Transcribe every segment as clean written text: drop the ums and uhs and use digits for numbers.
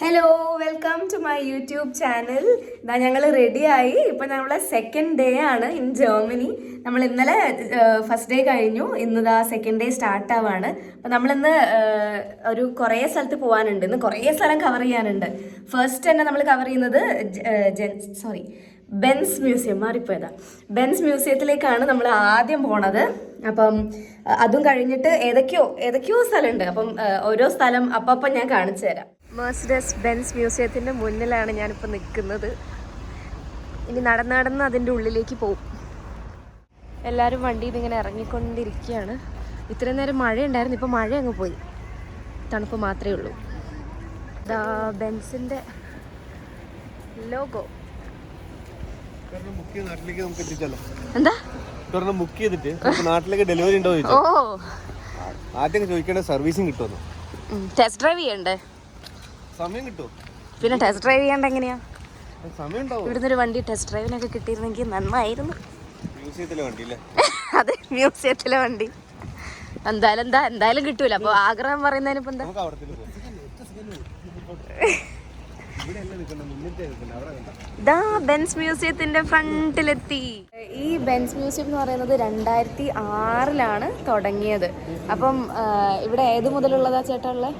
Hello, welcome to my YouTube channel. ഞങ്ങൾ റെഡിയായി. ഇപ്പം നമ്മളെ സെക്കൻഡ് ഡേ ആണ് ഇൻ ജർമ്മനി. നമ്മൾ ഇന്നലെ ഫസ്റ്റ് ഡേ കഴിഞ്ഞു, ഇന്ന് സെക്കൻഡ് ഡേ സ്റ്റാർട്ട് ആവാണ്. അപ്പം നമ്മളിന്ന് ഒരു കുറേ സ്ഥലത്ത് പോകാനുണ്ട്, ഇന്ന് കുറേ സ്ഥലം കവർ ചെയ്യാനുണ്ട്. ഫസ്റ്റ് തന്നെ നമ്മൾ കവർ ചെയ്യുന്നത് ബെൻസ് മ്യൂസിയം, മാറിപ്പോയതാ. ബെൻസ് മ്യൂസിയത്തിലേക്കാണ് നമ്മൾ ആദ്യം പോണത്. അപ്പം അതും കഴിഞ്ഞിട്ട് ഏതൊക്കെയോ സ്ഥലമുണ്ട്. അപ്പം ഓരോ സ്ഥലം അപ്പം ഞാൻ കാണിച്ചു തരാം. മെഴ്സിഡസ് ബെൻസ് മ്യൂസിയത്തിൻ്റെ മുന്നിലാണ് ഞാനിപ്പോൾ നിൽക്കുന്നത്. ഇനി നടന്ന് അതിൻ്റെ ഉള്ളിലേക്ക് പോകും. എല്ലാവരും വണ്ടിയിൽ നിന്ന് ഇങ്ങനെ ഇറങ്ങിക്കൊണ്ടിരിക്കുകയാണ്. ഇത്രയും നേരം മഴയുണ്ടായിരുന്നു, ഇപ്പോൾ മഴ അങ്ങ് പോയി, തണുപ്പ് മാത്രമേ ഉള്ളൂ. ദാ ബെൻസിൻ്റെ ലോഗോ. എന്താ ബുക്ക് ചെയ്തിട്ട് നാട്ടിലേക്ക് ഡെലിവറി ഉണ്ടോ? ഓ, ആദ്യം ചോദിക്കേണ്ട സർവീസിങ് കിട്ടുമോ? ടെസ്റ്റ് ഡ്രൈവ് ചെയ്യണ്ടേ? സമയം കിട്ടുമോ? പിന്നെ ടെസ്റ്റ് ഡ്രൈവ് ചെയ്യണ്ട എങ്ങനെയാ? സമയം ഉണ്ടാവും. ഇവിടുന്ന് ഒരു വണ്ടി ടെസ്റ്റ് ഡ്രൈവിനൊക്കെ കിട്ടിയിരുന്നെങ്കിൽ നന്നായിരുന്നു. മ്യൂസിയത്തിലെ വണ്ടി അല്ലേ? അതെ, മ്യൂസിയത്തിലെ വണ്ടി. എന്തായാലും കിട്ടൂല. അപ്പൊ ആഗ്രഹം പറയുന്നതിന് ഇപ്പൊ എന്താ? ഇതാ ബെൻസ് മ്യൂസിയത്തിന്റെ ഫ്രണ്ടിലെത്തി. ഈ ബെൻസ് മ്യൂസിയം എന്ന് പറയുന്നത് 2006 തുടങ്ങിയത്. അപ്പം ഇവിടെ ഏത് മുതലുള്ളതാ ചേട്ടാ ഉള്ളത്?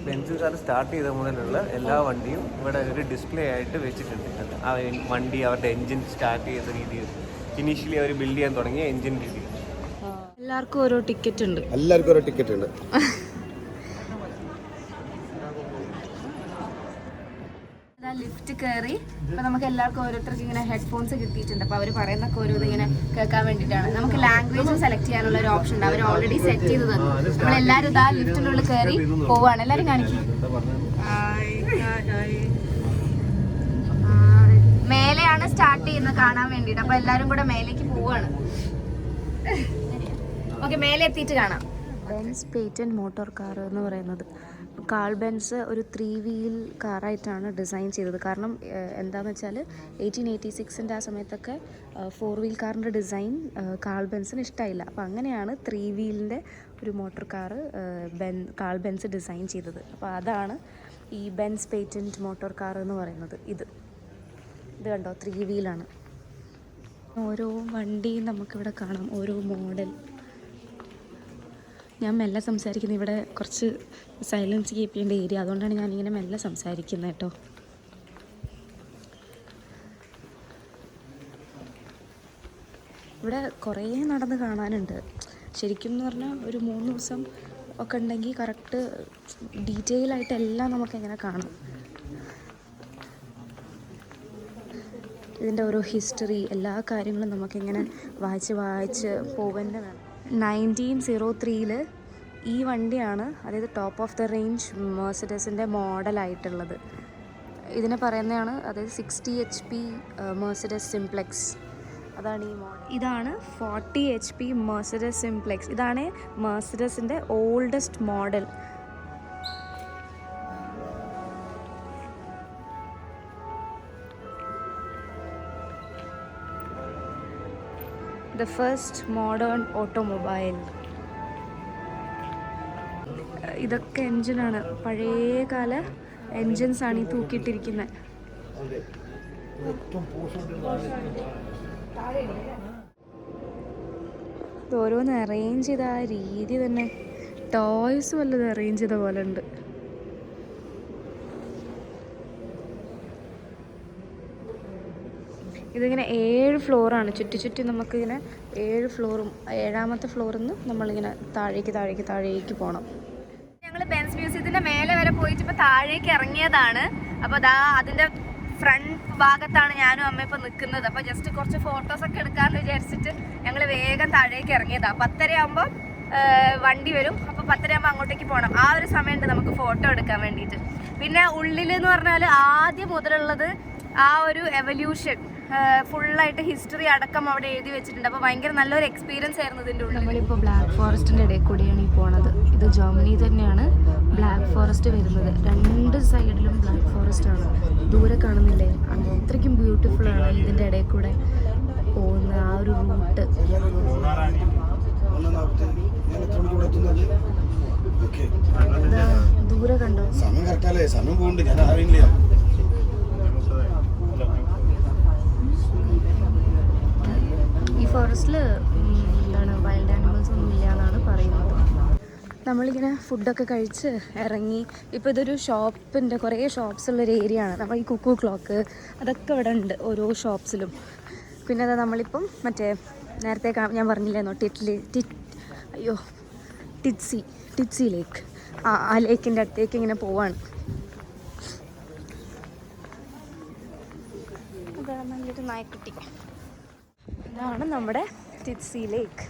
ബെൻസുകാർ സ്റ്റാർട്ട് ചെയ്ത മുതലുള്ള എല്ലാ വണ്ടിയും ഇവിടെ ഒരു ഡിസ്പ്ലേ ആയിട്ട് വെച്ചിട്ടുണ്ട്. ആ വണ്ടി അവരുടെ എൻജിൻ സ്റ്റാർട്ട് ചെയ്ത രീതിയിൽ ഇനീഷ്യലി അവർ ബിൽഡ് ചെയ്യാൻ തുടങ്ങിയ എൻജിൻ രീതി. എല്ലാവർക്കും ഓരോ ടിക്കറ്റ് ഉണ്ട്. ലിഫ്റ്റ് കയറി. അപ്പൊ നമുക്ക് എല്ലാവർക്കും ഓരോരുത്തർക്ക് ഇങ്ങനെ ഹെഡ്ഫോൺസ് കിട്ടിയിട്ടുണ്ട്. അപ്പൊ അവർ പറയുന്നൊക്കെ ഓരോന്ന് ഇങ്ങനെ കേൾക്കാൻ വേണ്ടിയിട്ടാണ്. നമുക്ക് ലാംഗ്വേജും സെലക്ട് ചെയ്യാനുള്ള ഒരു ഓപ്ഷൻ ഉണ്ട്. അവർ ഓൾറെഡി സെറ്റ് ചെയ്ത് തന്നു. നമ്മളെല്ലാവരും ഇതാ ലിഫ്റ്റിനുള്ളിൽ കയറി പോവാണ്. എല്ലാവരും കാണിക്കും. മേലെയാണ് സ്റ്റാർട്ട് ചെയ്യുന്നത് കാണാൻ വേണ്ടിയിട്ട്. അപ്പൊ എല്ലാവരും കൂടെ മേലേക്ക് പോവാണ്. ഓക്കെ, മേലെ എത്തിയിട്ട് കാണാം. ബെൻസ് പേറ്റന്റ് മോട്ടോർ കാർ എന്ന് പറയുന്നത് കാൾ ബെൻസ് ഒരു 3 വീൽ കാറായിട്ടാണ് ഡിസൈൻ ചെയ്തത്. കാരണം എന്താണെന്ന് വെച്ചാൽ 1886 ആ സമയത്തൊക്കെ 4 വീൽ കാറിൻ്റെ ഡിസൈൻ കാൾ ബെൻസിന് ഇഷ്ടമായില്ല. അപ്പോൾ അങ്ങനെയാണ് 3 വീലിൻ്റെ ഒരു motor car Karl Benz design ചെയ്തത്. അപ്പോൾ അതാണ് ഈ ബെൻസ് പേറ്റന്റ് മോട്ടോർ കാർ എന്ന് പറയുന്നത്. ഇത് കണ്ടോ, 3 വീലാണ്. ഓരോ വണ്ടിയും നമുക്കിവിടെ കാണാം, ഓരോ മോഡൽ. ഞാൻ മെല്ലെ സംസാരിക്കുന്നത്, ഇവിടെ കുറച്ച് സൈലൻസ് കീപ്പ് ചെയ്യേണ്ട ഏരിയ, അതുകൊണ്ടാണ് ഞാനിങ്ങനെ മെല്ലെ സംസാരിക്കുന്നത് കേട്ടോ. ഇവിടെ കുറേ നടന്ന് കാണാനുണ്ട്. ശരിക്കും എന്ന് പറഞ്ഞാൽ ഒരു 3 ദിവസം ഒക്കെ ഉണ്ടെങ്കിൽ കറക്റ്റ് ഡീറ്റെയിൽ ആയിട്ട് എല്ലാം നമുക്കെങ്ങനെ കാണാം. ഇതിൻ്റെ ഓരോ ഹിസ്റ്ററി, എല്ലാ കാര്യങ്ങളും നമുക്കിങ്ങനെ വായിച്ച് പോകന്നെ വേണം. 1903 ഈ വണ്ടിയാണ്, അതായത് ടോപ്പ് ഓഫ് ദ റേഞ്ച് മെഴ്സിഡസിൻ്റെ മോഡലായിട്ടുള്ളത്. ഇതിനെ പറയുന്നതാണ്, അതായത് 60 HP മെഴ്സിഡസ് സിംപ്ലെക്സ്. അതാണ് ഈ മോഡൽ. ഇതാണ് 40 HP മെഴ്സിഡസ് സിംപ്ലെക്സ്. ഇതാണ് മെഴ്സിഡസിൻ്റെ oldest model. The first modern automobile. ഇതൊക്കെ എൻജിനാണ്, പഴയകാല എൻജിൻസ് ആണ് ഈ തൂക്കിയിട്ടിരിക്കുന്നത്. ഇത് ഓരോന്ന് അറേഞ്ച് ചെയ്ത ആ രീതി തന്നെ ടോയ്സ് വല്ലത് അറേഞ്ച് ചെയ്ത പോലെ ഉണ്ട്. ഇതിങ്ങനെ 7 ഫ്ലോറാണ്. ചുറ്റി നമുക്കിങ്ങനെ 7 ഫ്ലോറും 7ാമത്തെ ഫ്ലോറിൽ നിന്ന് നമ്മളിങ്ങനെ താഴേക്ക് പോകണം. ഞങ്ങൾ ബെൻസ് മ്യൂസിയത്തിൻ്റെ മേലെ വരെ പോയിട്ട് ഇപ്പോൾ താഴേക്ക് ഇറങ്ങിയതാണ്. അപ്പോൾ അതിൻ്റെ ഫ്രണ്ട് ഭാഗത്താണ് ഞാനും അമ്മ ഇപ്പോൾ നിൽക്കുന്നത്. അപ്പോൾ ജസ്റ്റ് കുറച്ച് ഫോട്ടോസൊക്കെ എടുക്കാമെന്ന് വിചാരിച്ചിട്ട് ഞങ്ങൾ വേഗം താഴേക്ക് ഇറങ്ങിയതാണ്. 10:30 ആകുമ്പോൾ വണ്ടി വരും. അപ്പോൾ 10:30 ആകുമ്പോൾ അങ്ങോട്ടേക്ക് പോകണം. ആ ഒരു സമയമുണ്ട് നമുക്ക് ഫോട്ടോ എടുക്കാൻ വേണ്ടിയിട്ട്. പിന്നെ ഉള്ളിലെന്ന് പറഞ്ഞാൽ ആദ്യം മുതലുള്ളത് ആ ഒരു എവല്യൂഷൻ ഫുള്ളായിട്ട് ഹിസ്റ്ററി അടക്കം അവിടെ എഴുതി വെച്ചിട്ടുണ്ട്. അപ്പോൾ ഭയങ്കര നല്ലൊരു എക്സ്പീരിയൻസ് ആയിരുന്നു ഇതിൻ്റെ ഉള്ളിൽ. നമ്മളിപ്പോൾ ബ്ലാക്ക് ഫോറസ്റ്റിൻ്റെ ഇടയിൽ കൂടിയാണ് ഈ പോണത്. ഇത് ജർമ്മനി തന്നെയാണ് ബ്ലാക്ക് ഫോറസ്റ്റ് വരുന്നത്. 2 സൈഡിലും ബ്ലാക്ക് ഫോറസ്റ്റ് ആണ്. ദൂരെ കാണുന്നില്ലേ, അത്രയ്ക്കും ബ്യൂട്ടിഫുൾ ആണ് ഇതിൻ്റെ ഇടയിൽ കൂടെ പോകുന്ന ആ ഒരു റൂട്ട്. ദൂരെ കണ്ടോ? സമയം കറക്റ്റല്ലേ? സമയം പോകുന്നുണ്ട്, ഞാൻ അറിയില്ല. ഈ ഫോറസ്റ്റിൽ എന്താണ് വൈൽഡ് ആനിമൽസ് ഒന്നും ഇല്ല എന്നാണ് പറയുന്നത്. നമ്മളിങ്ങനെ ഫുഡൊക്കെ കഴിച്ച് ഇറങ്ങി. ഇപ്പോൾ ഇതൊരു ഷോപ്പിൻ്റെ കുറേ ഷോപ്സ് ഉള്ളൊരു ഏരിയ ആണ്. നമ്മൾ ഈ കുക്കു ക്ലോക്ക് അതൊക്കെ ഇവിടെ ഉണ്ട് ഓരോ ഷോപ്സിലും. പിന്നെ അതാ നമ്മളിപ്പം മറ്റേ നേരത്തെ ഞാൻ പറഞ്ഞില്ലായിരുന്നോ ടിറ്റ്സി ലേക്ക്, ആ ലേക്കിൻ്റെ അടുത്തേക്ക് ഇങ്ങനെ പോവാണ്. അതാണ് നല്ലൊരു നായ്ക്കുട്ടി. ഇതാണ് നമ്മുടെ ടിറ്റ്സി ലേക്ക്.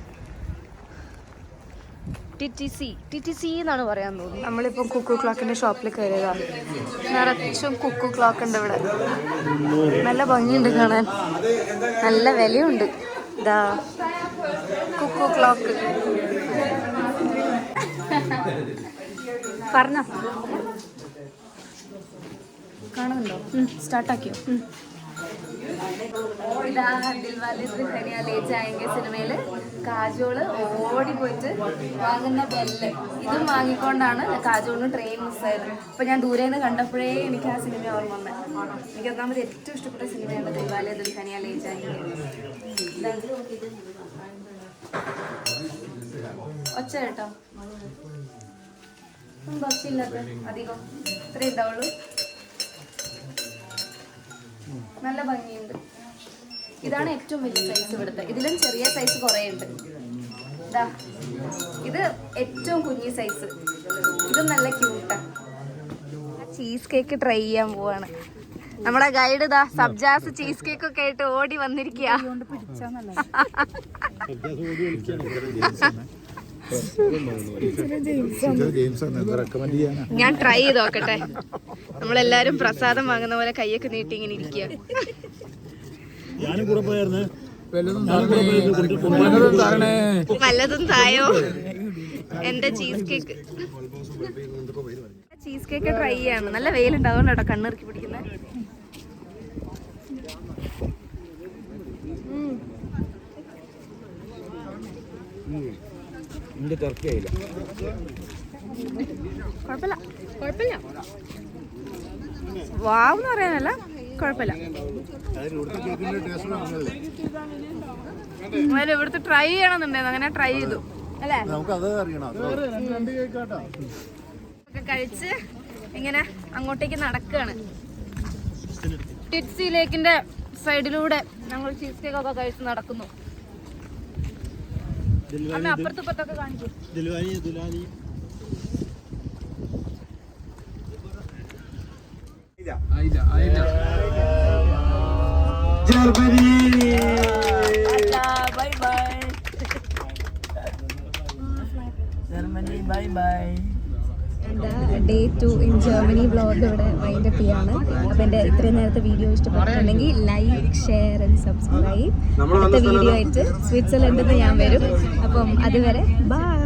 ടിറ്റിസി എന്നാണ് പറയാൻ തോന്നുന്നു. നമ്മളിപ്പം കുക്കു ക്ലോക്കിൻ്റെ ഷോപ്പിൽ കയറിയതാണ്. നിറച്ചും കുക്കു ക്ലോക്ക് ഉണ്ട് ഇവിടെ. നല്ല ഭംഗിയുണ്ട് കാണാൻ, നല്ല വിലയുണ്ട്. ഇതാ കുക്കു ക്ലോക്ക്. പറഞ്ഞോ, കാണുന്നുണ്ടോ? സ്റ്റാർട്ടാക്കിയോ? ഇതാ ദിൽവാലെ ദുൽഹനിയ ലേ ജായേംഗെ സിനിമയില് കാജോള് ഓടി പോയിട്ട് വാങ്ങുന്ന ബെല്ല്, ഇതും വാങ്ങിക്കൊണ്ടാണ് കാജോളിന് ട്രെയിൻ മിസ്സായത്. അപ്പൊ ഞാൻ ദൂരെ നിന്ന് കണ്ടപ്പോഴേ എനിക്ക് ആ സിനിമ ഓർമ്മ വന്നത്. എനിക്ക് ഒന്നാമത് ഏറ്റവും ഇഷ്ടപ്പെട്ട സിനിമയാണ് ദിൽവാലെ ദുൽഹനിയ ലേ ജായേംഗെ. ഒച്ച കേട്ടോ, ഒച്ചയില്ലാത്ത അധികം ഇത്രേ ഉണ്ടാവുള്ളൂ. നല്ല ഭംഗിയുണ്ട്. ഇതാണ് ഏറ്റവും വലിയ സൈസ് ഇവിടുത്തെ. ഇതിലും ചെറിയ സൈസ് കുറേ ഉണ്ട്. ഇതാ ഇത് ഏറ്റവും കുഞ്ഞി സൈസ്. ഇതും നല്ല ക്യൂട്ടാണ്. ചീസ് കേക്ക് ട്രൈ ചെയ്യാൻ പോവാണ്. നമ്മുടെ ഗൈഡ് ഇതാ സബ്ജാസ് ചീസ് കേക്ക് ഒക്കെ ആയിട്ട് ഓടി വന്നിരിക്കുക. ഞാൻ ട്രൈ ചെയ്ത് നോക്കട്ടെ. നമ്മളെല്ലാരും പ്രസാദം വാങ്ങുന്ന പോലെ കൈയൊക്കെ നീട്ടി ഇങ്ങനെ ഇരിക്കുക. വല്ലതും തായോ എന്റെ cheese cake. Cheese cake try ചെയ്യാണ്. നല്ല വെയിലുണ്ട്, അതുകൊണ്ടാട്ടോ കണ്ണിറുക്കി പിടിക്കുന്നത്. കുഴപ്പമില്ല. വാവെന്ന് പറയാനല്ല, കുഴപ്പമില്ല. ഇവിടുത്തെ ട്രൈ ചെയ്യണമെന്നുണ്ടായിരുന്നു, അങ്ങനെ ട്രൈ ചെയ്തു അല്ലേ. ഒക്കെ കഴിച്ച് ഇങ്ങനെ അങ്ങോട്ടേക്ക് നടക്കുകയാണ്. ടിറ്റ്സി ലേക്കിന്റെ സൈഡിലൂടെ ഞങ്ങൾ ചീസ് കേക്ക് ഒക്കെ കഴിച്ച് നടക്കുന്നു. അമ്മ അപ്പുറത്തും ഇപ്പുറത്തൊക്കെ കാണിച്ചു. ഡേ 2 ഇൻ ജർമ്മനി വ്ളോഗ് ഇവിടെ വൈൻഡപ്പ് ചെയ്യാണ്. അപ്പം എൻ്റെ ഇത്രയും നേരത്തെ വീഡിയോ ഇഷ്ടപ്പെട്ടിട്ടുണ്ടെങ്കിൽ ലൈക്ക്, ഷെയർ ആൻഡ് സബ്സ്ക്രൈബ്. അടുത്ത വീഡിയോ ആയിട്ട് സ്വിറ്റ്സർലൻഡിൽ നിന്ന് ഞാൻ വരും. അപ്പം അതുവരെ ബൈ.